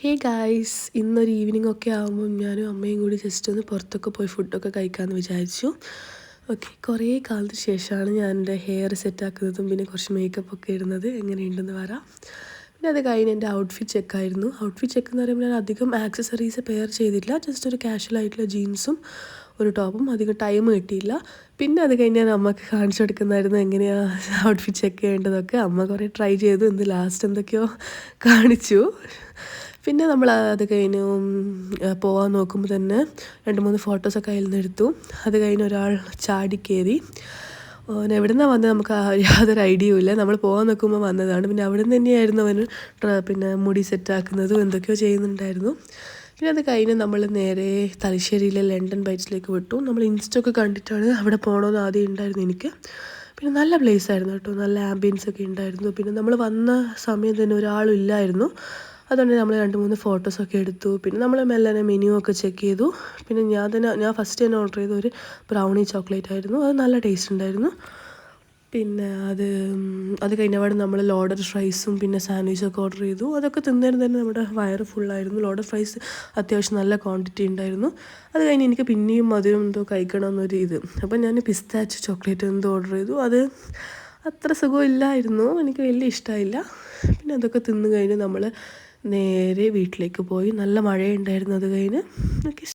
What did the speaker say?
Hey guys, ഇന്നൊരു evening ഒക്കെ ആകുമ്പോൾ ഞാനും അമ്മയും കൂടി ജസ്റ്റ് ഒന്ന് പുറത്തൊക്കെ പോയി ഫുഡൊക്കെ കഴിക്കാമെന്ന് വിചാരിച്ചു. ഓക്കെ, കുറേ കാലത്തിന് ശേഷമാണ് ഞാൻ എൻ്റെ ഹെയർ സെറ്റാക്കുന്നതും പിന്നെ കുറച്ച് മേക്കപ്പ് ഒക്കെ ഇടുന്നത്. എങ്ങനെയുണ്ടെന്ന് പറയാം. പിന്നെ അത് കഴിഞ്ഞ് എൻ്റെ ഔട്ട്ഫിറ്റ് ചെക്കായിരുന്നു. ഔട്ട്ഫിറ്റ് ചെക്ക് എന്ന് പറയുമ്പോൾ ഞാൻ അധികം ആക്സസറീസ് പെയർ ചെയ്തിട്ടില്ല. ജസ്റ്റ് ഒരു കാഷ്വൽ ആയിട്ടുള്ള ജീൻസും ഒരു ടോപ്പും. അധികം ടൈം കിട്ടിയില്ല. പിന്നെ അത് കഴിഞ്ഞ് ഞാൻ അമ്മക്ക് കാണിച്ചു കൊടുക്കുന്നായിരുന്നു എങ്ങനെയാണ് ഔട്ട്ഫിറ്റ് ചെക്ക് ചെയ്യേണ്ടതൊക്കെ. അമ്മ കുറേ ട്രൈ ചെയ്തു, എന്ത് ലാസ്റ്റ് എന്തൊക്കെയോ കാണിച്ചു. പിന്നെ നമ്മൾ അത് കഴിഞ്ഞ് പോകാൻ നോക്കുമ്പോൾ തന്നെ 2-3 ഫോട്ടോസൊക്കെ അതിൽ നിന്ന് എടുത്തു. അത് കഴിഞ്ഞ് ഒരാൾ ചാടിക്കയറി. അവൻ എവിടെ നിന്നാണ് വന്നത് നമുക്ക് യാതൊരു ഐഡിയയും ഇല്ല. നമ്മൾ പോകാൻ നോക്കുമ്പോൾ വന്നതാണ്. പിന്നെ അവിടെ നിന്ന് തന്നെയായിരുന്നു അവന് പിന്നെ മുടി സെറ്റാക്കുന്നതും എന്തൊക്കെയോ ചെയ്യുന്നുണ്ടായിരുന്നു. പിന്നെ അത് കഴിഞ്ഞ് നമ്മൾ നേരെ തലശ്ശേരിയിലെ ലണ്ടൻ ബൈറ്റ്സിലേക്ക് വിട്ടു. നമ്മൾ ഇൻസ്റ്റൊക്കെ കണ്ടിട്ടാണ് അവിടെ പോകണമെന്ന് ആദ്യം ഉണ്ടായിരുന്നു എനിക്ക്. പിന്നെ നല്ല പ്ലേസ് ആയിരുന്നു കേട്ടോ, നല്ല ആംബിയൻസ് ഒക്കെ ഉണ്ടായിരുന്നു. പിന്നെ നമ്മൾ വന്ന സമയം തന്നെ ഒരാളും ഇല്ലായിരുന്നു. അതുകൊണ്ട് നമ്മൾ 2-3 ഫോട്ടോസൊക്കെ എടുത്തു. പിന്നെ നമ്മൾ മെല്ലനെ മെനു ഒക്കെ ചെക്ക് ചെയ്തു. പിന്നെ ഞാൻ ഫസ്റ്റ് തന്നെ ഓർഡർ ചെയ്ത ഒരു ബ്രൗണി ചോക്ലേറ്റ് ആയിരുന്നു. അത് നല്ല ടേസ്റ്റ് ഉണ്ടായിരുന്നു. പിന്നെ അത് കഴിഞ്ഞപാട് നമ്മൾ ലോഡഡ് ഫ്രൈസും പിന്നെ സാൻഡ്വിച്ചൊക്കെ ഓർഡർ ചെയ്തു. അതൊക്കെ തിന്നേരം തന്നെ നമ്മുടെ വയറ് ഫുള്ളായിരുന്നു. ലോഡഡ് ഫ്രൈസ് അത്യാവശ്യം നല്ല ക്വാണ്ടിറ്റി ഉണ്ടായിരുന്നു. അത് കഴിഞ്ഞ് എനിക്ക് പിന്നെയും മധുരം എന്തോ കഴിക്കണമെന്നൊരു ഇത്. അപ്പം ഞാൻ പിസ്താച്ച് ചോക്ലേറ്റ് എന്തോ ഓർഡർ ചെയ്തു. അത് അത്ര സുഖമില്ലായിരുന്നു, എനിക്ക് വലിയ ഇഷ്ടമായില്ല. പിന്നെ അതൊക്കെ തിന്ന് കഴിഞ്ഞ് നമ്മൾ നേരെ വീട്ടിലേക്ക് പോയി. നല്ല മഴയുണ്ടായിരുന്നു. അത് കഴിഞ്ഞ്